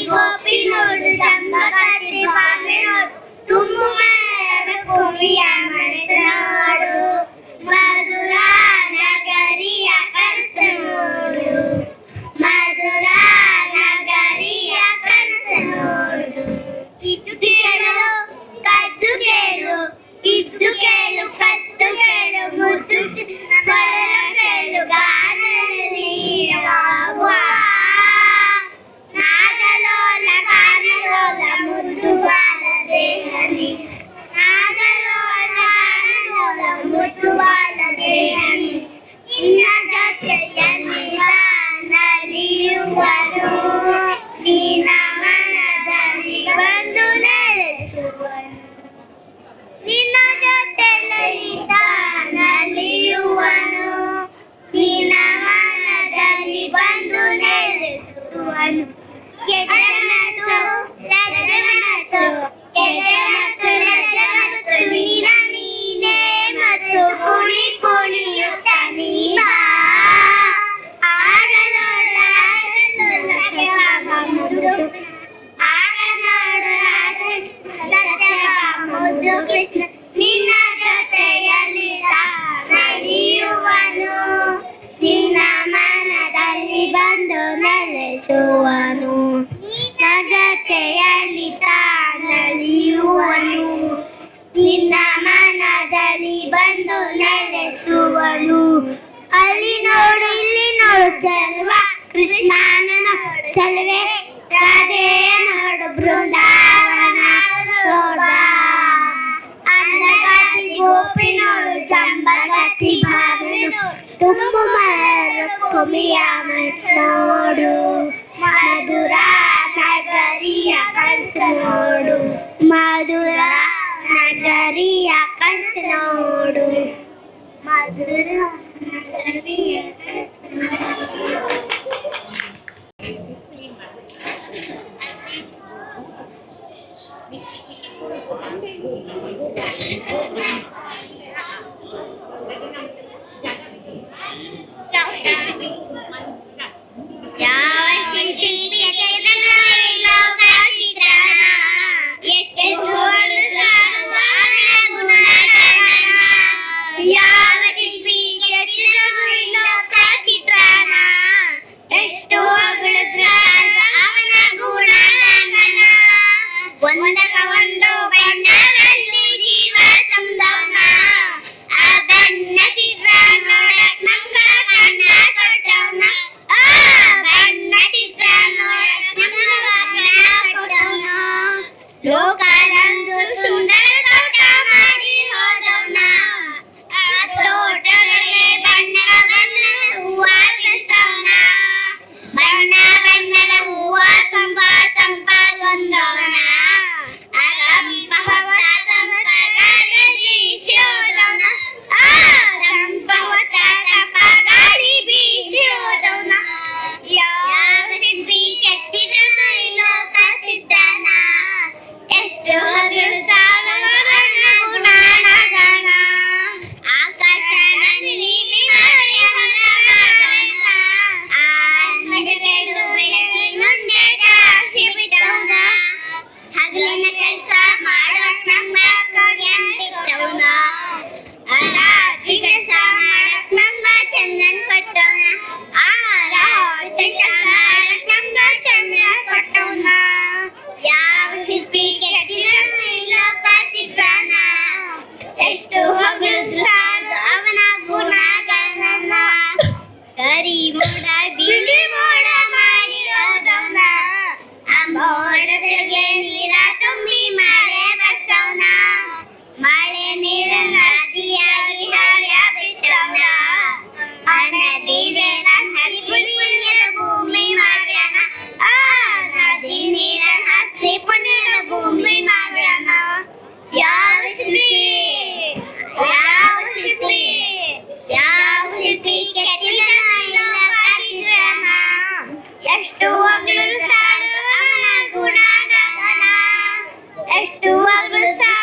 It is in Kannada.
ಗೋಪಿ ನೋಡು ಜಂಬಗತಿ ಬಾವಿ ನೋಡು ತುಂಬು ಮರ ಕೋವಿಯ ಮನಸ್ಸು ನೋಡು ಮಧುರ ನಗರಿಯ ಕನಸು ನೋಡು ಮಧುರ ನಗರಿಯ ಕನಸು ನೋಡು ಇದ್ದು ಕೇಳು ಕದ್ದು ಕೇಳು ಇದ್ದು ಕೇಳು ಕದ್ದು ಕೇಳು ಮುದ್ದು ಕೇಳು ಗಾನದಲ್ಲಿ ನಾಗಲೋಲ ಗಾನಲೋಲ ಮುದ್ದು ಬಾಲದೆ ಹನಿ ನಾಗಲೋಲ ಗಾನಲೋಲ ಮುದ್ದು ಬಾಲದೆ ಹನಿ ನಿನ್ನ ಜೊತೆಯಲ್ಲಿ ನಲಿಯುವನು ನಿನ್ನ ಮನದಲ್ಲಿ ಬಂದು ನೆಲೆಸುವನು ನಿನ್ನ ಜೊತೆಯಲ್ಲಿ ನಲಿಯುವನು ನಿನ್ನ ಮನದಲ್ಲಿ ಬಂದು ನೆಲೆಸುವನು ಯಜಮತು ಲಜ್ಜಮತು ಯಜಮತು ಲಜ್ಜಮತು ನಿನ್ನ ನೀನೇ ಮತ್ತು ಕುಣಿ ಕುಣಿಯುತ್ತ ನೀನಾ ಆಡಲೋಡ ಸತ್ಯಭಾಮ ಮುದ್ದು ಆಡಲೋಡ ಸತ್ಯಭಾಮ ಮುದ್ದು ಕೃಷ್ಣ ನಿನ್ನ ಜೊತೆಯಲ್ಲಿ ನಲಿಯುವನು ನಿನ್ನ ಮನದಲ್ಲಿ ಬಂದು ನೆಲೆಸುವನು ನಿನ್ನ ಜೊತೆಯಲ್ಲಿ ನಲಿಯುವನು ನಿನ್ನ ಮನದಲ್ಲಿ ಬಂದು ನೆಲೆಸುವನು ಅಲ್ಲಿ ನೋಡು ಇಲ್ಲಿ ನೋಡು ಚೆಲುವ ಕೃಷ್ಣನ ನೋಡು ಚೆಲುವೆ ರಾಧೆಯ ನೋಡು ಬೃಂದಾವನ ನೋಡ ಅಂದಗತಿ ಗೋಪಿ ನೋಡು ಜಂಬಗತಿ ಬಾವಿ ನೋಡು ತುಂಬು ಮರ ಕೊಮಿಯ ಮನಸ್ಸು ನೋಡು ಮಧುರ ನಗರಿಯ ಕನಸು ನೋಡು ಮಧುರ ನಗರಿಯ ಕನಸು ನೋಡು ಮಧುರ ನಗರಿಯ ಕನಸು ನೋಡು ಯಾವ ಶಿಲ್ಪಿಗೆ ಲೋಕ ಚಿತ್ರಣ ಎಷ್ಟು ಯಾವ ಶಿಲ್ಪಿಗೆ ಲೋಕ ಚಿತ್ರಣ ಎಷ್ಟು ಹೊಗಳಿದ್ರ ಅವನ ಗುಣಗಾನ ಒಂದಕ ಒಂದು ಬಣ್ಣದಲ್ಲಿ ಜೀವ ತಂದವನ ಆ ಬಣ್ಣ ಚಿತ್ರ ನೋಡಕ್ ನಮ್ಗ ಕಣ್ಣ ಕೊಟ್ಟವನ ಆ ಬಣ್ಣ ಚಿತ್ರ ನೋಡಕ್ ನಮ್ಗ ಕಣ್ಣ ಕೊಟ್ಟವನ ಲೋಕದಂದು ಸುಂದರ ತೋಟ ಮಾಡಿ ಹೋದವನ ಆ ತೋಟಗಳೇ ಬಣ್ಣ ಬಣ್ಣದ ಹೂವ ಬೆಳೆಸವನ ಬಣ್ಣ ಬಣ್ಣದ ಹೂವ ತಂಪ ತಂಪಾಗಿ ಬಂದವನ ಹಗಲಿನ ಕೆಲಸ ಮಾಡೋಕ್ ನಮ್ಗ ಬಿಟ್ಟವನ ರಾತ್ರಿ ಕೆಲಸ ಮಾಡಕ್ ನಮ್ಗ ಚಂದನ್ ಕೊಟ್ಟವನ ಆ ರಾತ್ರಿ ಕೆಲಸ ಮಾಡಕ್ ನಮ್ಗ ಚಂದನ್ ಕೊಟ್ಟವನ ಯಾವ ಶಿಲ್ಪಿ ಕೆತ್ತಿದನು ಈ ಲೋಕ ಚಿತ್ರನ ಎಷ್ಟು ಹೊಗಳಿದ್ರು ಸಾಕು ಅವನ ಗುಣಗಳನ್ನ ಕರಿ ಮೋಡ ಬಿಳಿ ಮೋಡ ಮಾಡಿ ಹೋದವನ ಆ ಮೋಡದೊಳಗೆ ನೀರ ತುಂಬಿ ಮಳೆ ಬರ್ಸವನ ಮಳೆ ನೀರ ನದಿಯಾಗಿ ಹರಿಯ ಬಿಟ್ಟವನ ಆ ನದಿ ನೀರ ಹಸಿ ಪುಣ್ಯದ ಭೂಮಿ ಮಾಡ್ಯಾನ ಆ ನದಿ ನೀರ ಹಸಿ ಪುಣ್ಯದ ಭೂಮಿ ಮಾಡ್ಯಾನ ಯಾವ ಶಿಲ್ಪಿ ಯಾವ ಶಿಲ್ಪಿ ಯಾವ ಶಿಲ್ಪಿ ಕೆತ್ತಿದನ ಎಷ್ಟು ಹೊಗಳಿದ್ರು ಸಾಲು ಅವನ ಗುಣಗಾನ ಎಷ್ಟು ಹೊಗಳಿದ್ರು